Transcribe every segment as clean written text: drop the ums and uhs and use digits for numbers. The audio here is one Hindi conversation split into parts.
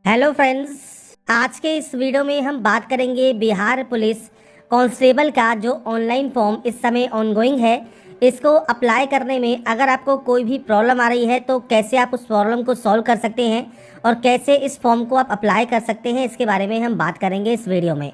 हेलो फ्रेंड्स, आज के इस वीडियो में हम बात करेंगे बिहार पुलिस कांस्टेबल का जो ऑनलाइन फॉर्म इस समय ऑनगोइंग है। इसको अप्लाई करने में अगर आपको कोई भी प्रॉब्लम आ रही है तो कैसे आप उस प्रॉब्लम को सॉल्व कर सकते हैं और कैसे इस फॉर्म को आप अप्लाई कर सकते हैं, इसके बारे में हम बात करेंगे इस वीडियो में।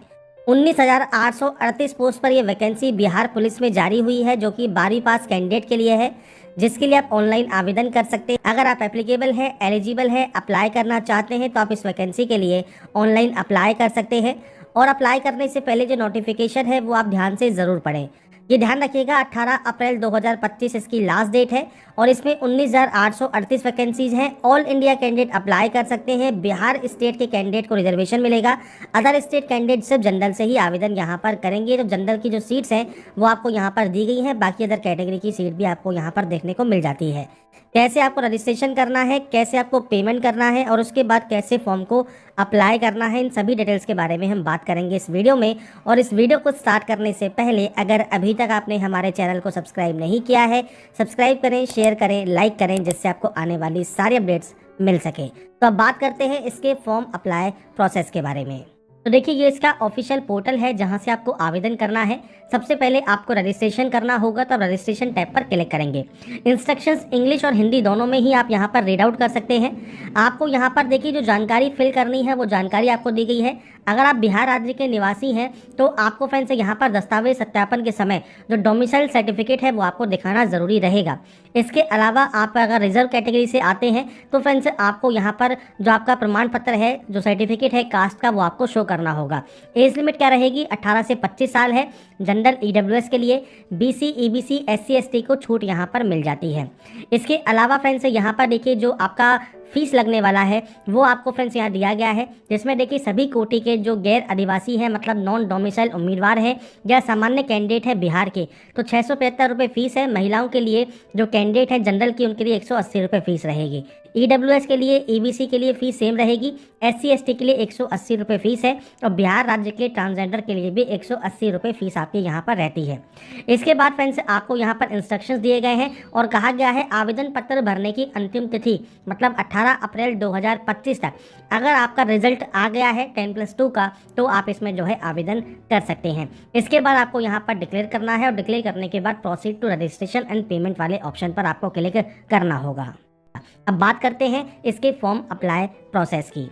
19,838 पोस्ट पर यह वैकेंसी बिहार पुलिस में जारी हुई है, जो कि 12वीं पास कैंडिडेट के लिए है, जिसके लिए आप ऑनलाइन आवेदन कर सकते हैं। अगर आप एप्लीकेबल है, एलिजिबल है, अप्लाई करना चाहते हैं तो आप इस वैकेंसी के लिए ऑनलाइन अप्लाई कर सकते हैं। और अप्लाई करने से पहले जो नोटिफिकेशन है वो आप ध्यान से ज़रूर पढ़ें। ये ध्यान रखिएगा, 18 अप्रैल 2025 इसकी लास्ट डेट है और इसमें 19,838 वैकेंसीज हैं। ऑल इंडिया कैंडिडेट अप्लाई कर सकते हैं। बिहार स्टेट के कैंडिडेट को रिजर्वेशन मिलेगा। अदर स्टेट कैंडिडेट सिर्फ जनरल से ही आवेदन यहाँ पर करेंगे। तो जनरल की जो सीट्स हैं वो आपको यहाँ पर दी गई हैं, बाकी अदर कैटेगरी की सीट भी आपको यहाँ पर देखने को मिल जाती है। कैसे आपको रजिस्ट्रेशन करना है, कैसे आपको पेमेंट करना है और उसके बाद कैसे फॉर्म को अप्लाई करना है, इन सभी डिटेल्स के बारे में हम बात करेंगे इस वीडियो में। और इस वीडियो को स्टार्ट करने से पहले अगर अभी तक आपने हमारे चैनल को सब्सक्राइब नहीं किया है, सब्सक्राइब करें, शेयर करें, लाइक करें, जिससे आपको आने वाली सारी अपडेट्स मिल सके। तो अब बात करते हैं इसके फॉर्म अप्लाई प्रोसेस के बारे में। तो देखिए, ये इसका ऑफिशियल पोर्टल है जहां से आपको आवेदन करना है। सबसे पहले आपको रजिस्ट्रेशन करना होगा, तो आप रजिस्ट्रेशन टैब पर क्लिक करेंगे। इंस्ट्रक्शंस इंग्लिश और हिंदी दोनों में ही आप यहां पर रीड आउट कर सकते हैं। आपको यहां पर देखिए जो जानकारी फिल करनी है वो जानकारी आपको दी गई है। अगर आप बिहार राज्य के निवासी हैं तो आपको फ्रेंड्स यहाँ पर दस्तावेज सत्यापन के समय जो डोमिसाइल सर्टिफिकेट है वो आपको दिखाना ज़रूरी रहेगा। इसके अलावा आप अगर रिजर्व कैटेगरी से आते हैं तो फ्रेंड्स आपको यहाँ पर जो आपका प्रमाण पत्र है, जो सर्टिफिकेट है कास्ट का, वो आपको शो करना होगा। एज लिमिट क्या रहेगी? 18 से 25 साल है। जनरल ईडब्ल्यूएस के लिए, बीसी, ईबीसी, एससी, एसटी को छूट यहाँ पर मिल जाती है। इसके अलावा फ्रेंड्स यहाँ पर देखिए जो आपका फीस लगने वाला है वो आपको फ्रेंड्स यहाँ दिया गया है, जिसमें देखिए सभी कोटि के जो गैर आदिवासी हैं, मतलब नॉन डोमिसाइल उम्मीदवार हैं या सामान्य कैंडिडेट है बिहार के, तो 675 रुपये फीस है। महिलाओं के लिए जो कैंडिडेट है जनरल की, उनके लिए 180 रुपये फीस रहेगी। ईडब्ल्यूएस के लिए, ईबीसी के लिए फीस सेम रहेगी। एससी, एसटी के लिए 180 रुपये फीस है और बिहार राज्य के ट्रांसजेंडर के लिए भी 180 रुपये फीस आपकी यहाँ पर रहती है। इसके बाद फ्रेंड्स आपको यहाँ पर इंस्ट्रक्शंस दिए गए हैं और कहा गया है आवेदन पत्र भरने की अंतिम तिथि मतलब 18 अप्रैल 2025 तक। अगर आपका रिजल्ट आ गया है 10+2 का तो आप इसमें जो है आवेदन कर सकते हैं। इसके बाद आपको यहाँ पर डिक्लेयर करना है और डिक्लेयर करने के बाद proceed to registration and payment वाले ऑप्शन पर आपको क्लिक करना होगा। अब बात करते हैं इसके फॉर्म अप्लाई प्रोसेस की।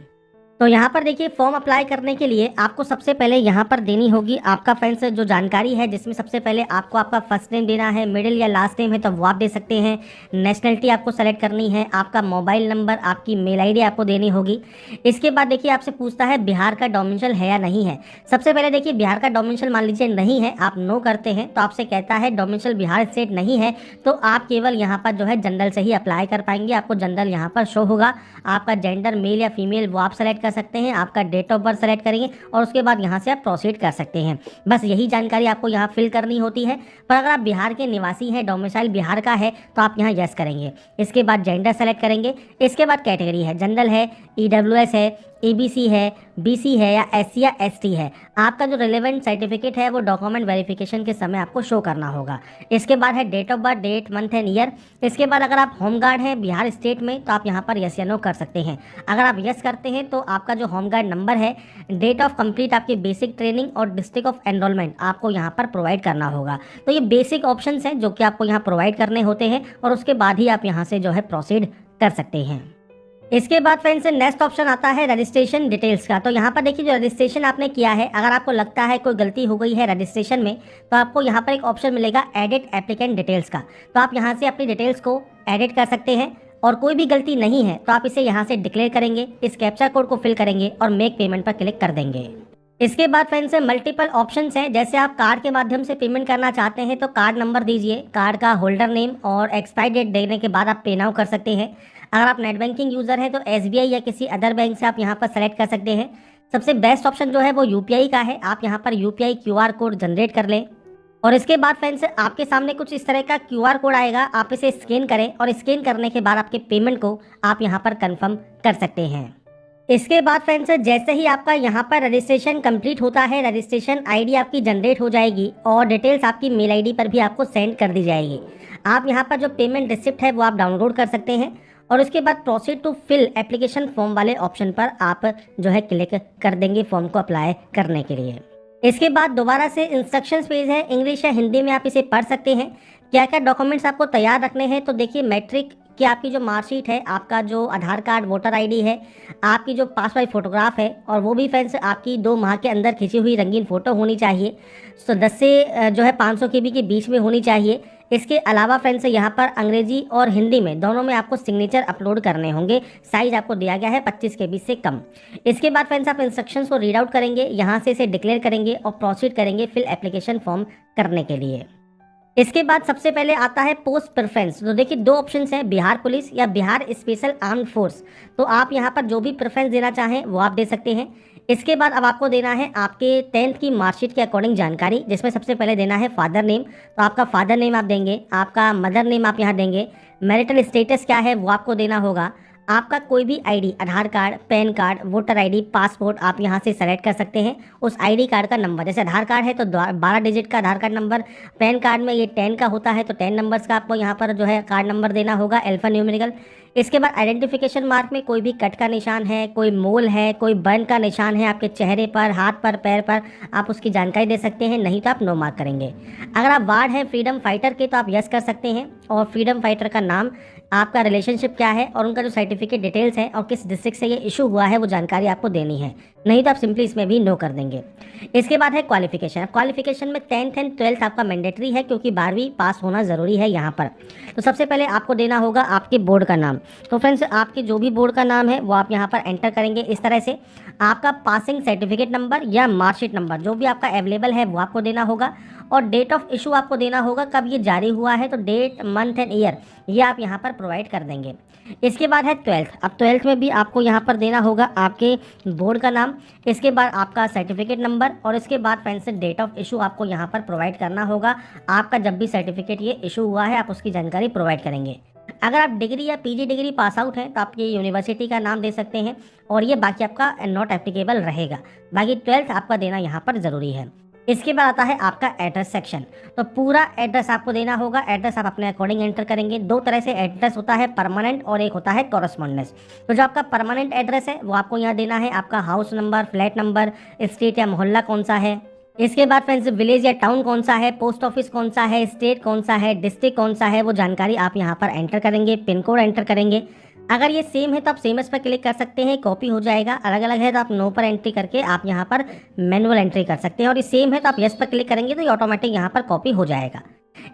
तो यहाँ पर देखिए फॉर्म अप्लाई करने के लिए आपको सबसे पहले यहाँ पर देनी होगी आपका फ्रेंड्स जो जानकारी है, जिसमें सबसे पहले आपको आपका फर्स्ट नेम देना है, मिडिल या लास्ट नेम है तो वो आप दे सकते हैं। नेशनलिटी आपको सेलेक्ट करनी है, आपका मोबाइल नंबर, आपकी मेल आईडी आपको देनी होगी। इसके बाद देखिए आपसे पूछता है बिहार का डोमिसाइल है या नहीं है। सबसे पहले देखिए बिहार का डोमिसाइल मान लीजिए नहीं है, आप नो करते हैं तो आपसे कहता है डोमिसाइल बिहार स्टेट नहीं है, तो आप केवल यहाँ पर जो है जनरल से ही अप्लाई कर पाएंगे। आपको जनरल यहाँ पर शो होगा। आपका जेंडर मेल या फीमेल वो आप सेलेक्ट कर सकते हैं, आपका डेट ऑफ बर्थ सेलेक्ट करेंगे और उसके बाद यहाँ से आप प्रोसीड कर सकते हैं। बस यही जानकारी आपको यहाँ फिल करनी होती है। पर अगर आप बिहार के निवासी हैं, डोमिसाइल बिहार का है, तो आप यहाँ यस करेंगे। इसके बाद जेंडर सेलेक्ट करेंगे। इसके बाद कैटेगरी है, जनरल है, ईडब्ल्यूएस है, ईबीसी है, बीसी है या एससी या एसटी है। आपका जो रिलेवेंट सर्टिफिकेट है वो डॉक्यूमेंट वेरिफिकेशन के समय आपको शो करना होगा। इसके बाद है date of birth, date, month and year. इसके बाद अगर आप होम गार्ड हैं बिहार स्टेट में तो आप यहाँ पर यस या नो कर सकते हैं। अगर आप यस करते हैं तो आपका जो होम गार्ड नंबर है, डेट ऑफ कंप्लीट आपकी बेसिक ट्रेनिंग और डिस्ट्रिक्ट ऑफ एनरोलमेंट आपको यहाँ पर प्रोवाइड करना होगा। तो ये बेसिक ऑप्शंस हैं जो कि आपको यहाँ प्रोवाइड करने होते हैं और उसके बाद ही आप यहाँ से जो है प्रोसीड कर सकते हैं। इसके बाद फ्रेंड्स नेक्स्ट ऑप्शन आता है रजिस्ट्रेशन डिटेल्स का। तो यहाँ पर देखिए जो रजिस्ट्रेशन आपने किया है, अगर आपको लगता है कोई गलती हो गई है रजिस्ट्रेशन में तो आपको यहाँ पर एक ऑप्शन मिलेगा एडिट एप्लीकेंट डिटेल्स का। तो आप यहाँ से अपनी डिटेल्स को एडिट कर सकते हैं और कोई भी गलती नहीं है तो आप इसे यहाँ से डिक्लेयर करेंगे, इस कैप्चा कोड को फिल करेंगे और मेक पेमेंट पर क्लिक कर देंगे। इसके बाद फ्रेंड्स मल्टीपल ऑप्शंस हैं। जैसे आप कार्ड के माध्यम से पेमेंट करना चाहते हैं तो कार्ड नंबर दीजिए, कार्ड का होल्डर नेम और एक्सपायरी डेट देने के बाद आप पे नाउ कर सकते हैं। अगर आप नेट बैंकिंग यूज़र हैं तो एसबीआई या किसी अदर बैंक से आप यहाँ पर सेलेक्ट कर सकते हैं। सबसे बेस्ट ऑप्शन जो है वो यूपीआई का है। आप यहाँ पर यूपीआई क्यूआर कोड जनरेट कर लें और इसके बाद फ्रेंड्स आपके सामने कुछ इस तरह का क्यूआर कोड आएगा। आप इसे स्कैन करें और स्कैन करने के बाद आपके पेमेंट को आप यहाँ पर कन्फर्म कर सकते हैं। इसके बाद फ्रेंड्स जैसे ही आपका यहाँ पर रजिस्ट्रेशन कंप्लीट होता है, रजिस्ट्रेशन आईडी आपकी जनरेट हो जाएगी और डिटेल्स आपकी मेल आईडी पर भी आपको सेंड कर दी जाएगी। आप यहाँ पर जो पेमेंट रिसिप्ट है वो आप डाउनलोड कर सकते हैं और उसके बाद proceed to fill application form वाले ऑप्शन पर आप जो है क्लिक कर देंगे फॉर्म को अप्लाई करने के लिए। इसके बाद दोबारा से इंस्ट्रक्शंस पेज है, इंग्लिश या हिंदी में आप इसे पढ़ सकते हैं। क्या क्या डॉक्यूमेंट्स आपको तैयार रखने हैं, तो देखिए मैट्रिक कि आपकी जो मार्कशीट है, आपका जो आधार कार्ड, वोटर आईडी है, आपकी जो पासपोर्ट फोटोग्राफ है, और वो भी फ्रेंड्स आपकी 2 माह के अंदर खींची हुई रंगीन फ़ोटो होनी चाहिए। तो 10 से जो है 500 KB के बीच में होनी चाहिए। इसके अलावा फ्रेंड्स यहाँ पर अंग्रेजी और हिंदी में दोनों में आपको सिग्नेचर अपलोड करने होंगे। साइज आपको दिया गया है 25 KB से कम। इसके बाद फ्रेंड्स आप इंस्ट्रक्शंस को रीड आउट करेंगे, यहाँ से इसे डिक्लेयर करेंगे और प्रोसीड करेंगे फिल एप्लीकेशन फॉर्म करने के लिए। इसके बाद सबसे पहले आता है पोस्ट प्रेफरेंस। तो देखिए 2 ऑप्शंस हैं, बिहार पुलिस या बिहार स्पेशल आर्म्ड फोर्स। तो आप यहाँ पर जो भी प्रेफरेंस देना चाहें वो आप दे सकते हैं। इसके बाद अब आपको देना है आपके 10th की मार्कशीट के अकॉर्डिंग जानकारी, जिसमें सबसे पहले देना है फादर नेम। तो आपका फादर नेम आप देंगे, आपका मदर नेम आप यहाँ देंगे, मैरिटल स्टेटस क्या है वो आपको देना होगा। आपका कोई भी ID, Aadhaar card, PAN card, voter ID, passport आप यहाँ से सेलेक्ट कर सकते हैं। उस आईडी कार्ड का नंबर, जैसे आधार कार्ड है तो 12 डिजिट का आधार कार्ड नंबर, पैन कार्ड में ये 10 का होता है तो 10 नंबर्स का आपको यहाँ पर जो है कार्ड नंबर देना होगा, अल्फा न्यूमेरिकल। इसके बाद आइडेंटिफिकेशन मार्क में कोई भी कट का निशान है, कोई मोल है, कोई बर्न का निशान है आपके चेहरे पर, हाथ पर, पैर पर, आप उसकी जानकारी दे सकते हैं, नहीं तो आप नो मार्क करेंगे। अगर आप वार्ड हैं फ्रीडम फाइटर के तो आप यस कर सकते हैं, और फ्रीडम फाइटर का नाम, आपका रिलेशनशिप क्या है और उनका जो सर्टिफिकेट डिटेल्स है और किस डिस्ट्रिक्ट से ये इशू हुआ है वो जानकारी आपको देनी है, नहीं तो आप सिंपली इसमें भी नो कर देंगे। इसके बाद है क्वालिफिकेशन। क्वालिफिकेशन में 10th एंड 12th आपका मैंडेटरी है, क्योंकि 12वीं पास होना ज़रूरी है यहाँ पर। तो सबसे पहले आपको देना होगा आपके बोर्ड का नाम। तो फ्रेंड्स आपके जो भी बोर्ड का नाम है वो आप यहाँ पर एंटर करेंगे इस तरह से। आपका पासिंग सर्टिफिकेट नंबर या मार्कशीट नंबर जो भी आपका अवेलेबल है वो आपको देना होगा, और डेट ऑफ इशू आपको देना होगा, कब ये जारी हुआ है, तो डेट, मंथ एंड ईयर ये आप यहाँ पर प्रोवाइड कर देंगे। इसके बाद है 12th। अब 12th में भी आपको यहाँ पर देना होगा आपके बोर्ड का नाम, इसके बाद आपका सर्टिफिकेट नंबर, और इसके बाद फ्रेंड्स डेट ऑफ इशू आपको यहाँ पर प्रोवाइड करना होगा। आपका जब भी सर्टिफिकेट ये इशू हुआ है आप उसकी जानकारी प्रोवाइड करेंगे। अगर आप डिग्री या पीजी डिग्री पास आउट हैं तो आप ये यूनिवर्सिटी का नाम दे सकते हैं, और ये बाकी आपका नॉट एप्लीकेबल रहेगा। बाकी 12th आपका देना यहाँ पर ज़रूरी है। इसके बाद आता है आपका एड्रेस सेक्शन। तो पूरा एड्रेस आपको देना होगा। एड्रेस आप अपने अकॉर्डिंग एंटर करेंगे। 2 तरह से एड्रेस होता है, परमानेंट और एक होता है कॉरेस्पॉन्डेंस। तो जो आपका परमानेंट एड्रेस है वो आपको यहाँ देना है, आपका house number, flat number, state या मोहल्ला कौन सा है। इसके बाद फ्रेंड्स विलेज या टाउन कौन सा है, पोस्ट ऑफिस कौन सा है, स्टेट कौन सा है, डिस्ट्रिक्ट कौन सा है, वो जानकारी आप यहाँ पर एंटर करेंगे। पिन कोड एंटर करेंगे। अगर ये सेम है तो आप सेम एस पर क्लिक कर सकते हैं, कॉपी हो जाएगा। अलग अलग है तो आप नो पर एंट्री करके आप यहाँ पर मैनुअल एंट्री कर सकते हैं, और ये सेम है तो आप यस पर क्लिक करेंगे तो ये ऑटोमेटिक यहाँ पर कॉपी हो जाएगा।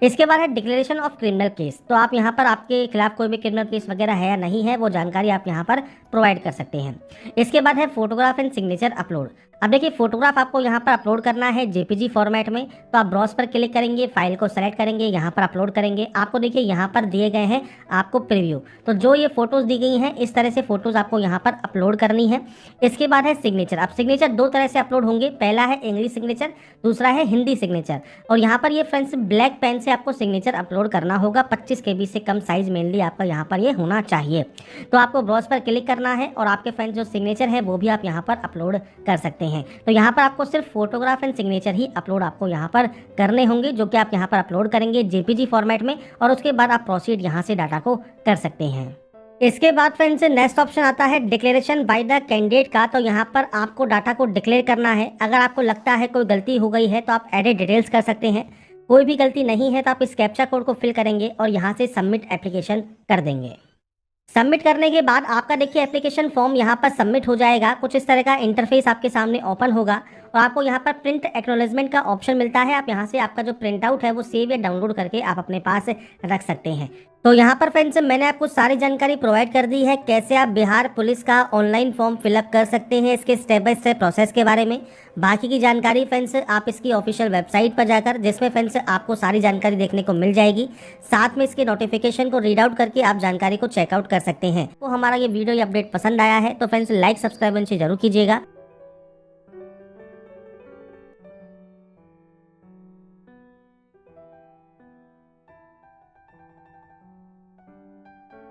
इसके बाद है डिक्लेरेशन ऑफ क्रिमिनल केस। तो आप यहाँ पर आपके खिलाफ कोई भी क्रिमिनल केस वगैरह है या नहीं है वो जानकारी आप यहाँ पर प्रोवाइड कर सकते हैं। इसके बाद है फोटोग्राफ एंड सिग्नेचर अपलोड। अब देखिए फोटोग्राफ आपको यहाँ पर अपलोड करना है जेपीजी फॉर्मेट में। तो आप ब्राउज पर क्लिक करेंगे, फाइल को सेलेक्ट करेंगे, यहाँ पर अपलोड करेंगे। आपको देखिए यहाँ पर दिए गए हैं आपको प्रीव्यू। तो जो ये फोटोज़ दी गई हैं इस तरह से फोटोज़ आपको यहाँ पर अपलोड करनी है। इसके बाद है सिग्नेचर। अब सिग्नेचर 2 तरह से अपलोड होंगे, पहला है इंग्लिश सिग्नेचर, दूसरा है हिंदी सिग्नेचर। और यहाँ पर ये फ्रेंड्स ब्लैक पेन से आपको सिग्नेचर अपलोड करना होगा। 25 KB से कम साइज मेनली आपका यहाँ पर ये होना चाहिए। तो आपको ब्राउज पर क्लिक करना है और आपके फ्रेंड्स जो सिग्नेचर है वो भी आप यहाँ पर अपलोड कर सकते हैं। तो यहाँ पर आपको सिर्फ photograph and signature he upload आपको यहाँ पर करने होंगे, जो कि आप यहाँ पर अपलोड करेंगे जेपीजी फॉर्मेट में, और उसके बाद आप प्रोसीड यहाँ से डाटा को कर सकते हैं। इसके बाद फ्रेंड्स नेक्स्ट ऑप्शन आता है डिक्लेरेशन बाय द कैंडिडेट का। तो यहाँ पर आपको डाटा को डिक्लेयर करना है। अगर आपको लगता है कोई गलती हो गई है तो आप एडिट डिटेल्स कर सकते हैं। कोई भी गलती नहीं है तो आप इस कैप्चा कोड को फिल करेंगे और यहाँ से सबमिट एप्लीकेशन कर देंगे। सबमिट करने के बाद आपका देखिए एप्लीकेशन फॉर्म यहाँ पर सबमिट हो जाएगा। कुछ इस तरह का इंटरफेस आपके सामने ओपन होगा और आपको यहाँ पर प्रिंट एक्नॉलेजमेंट का ऑप्शन मिलता है। आप यहाँ से आपका जो प्रिंट आउट है वो सेव या डाउनलोड करके आप अपने पास रख सकते हैं। तो यहाँ पर फ्रेंड्स मैंने आपको सारी जानकारी प्रोवाइड कर दी है कैसे आप बिहार पुलिस का ऑनलाइन फॉर्म फिलअप कर सकते हैं, इसके स्टेप बाय स्टेप प्रोसेस के बारे में। बाकी की जानकारी फ्रेंड्स आप इसकी ऑफिशियल वेबसाइट पर जाकर, जिसमें फ्रेंड्स आपको सारी जानकारी देखने को मिल जाएगी, साथ में इसके नोटिफिकेशन को रीड आउट करके आप जानकारी को चेकआउट कर सकते हैं। तो हमारा ये वीडियो अपडेट पसंद आया है तो फ्रेंड्स लाइक, सब्सक्राइब जरूर कीजिएगा।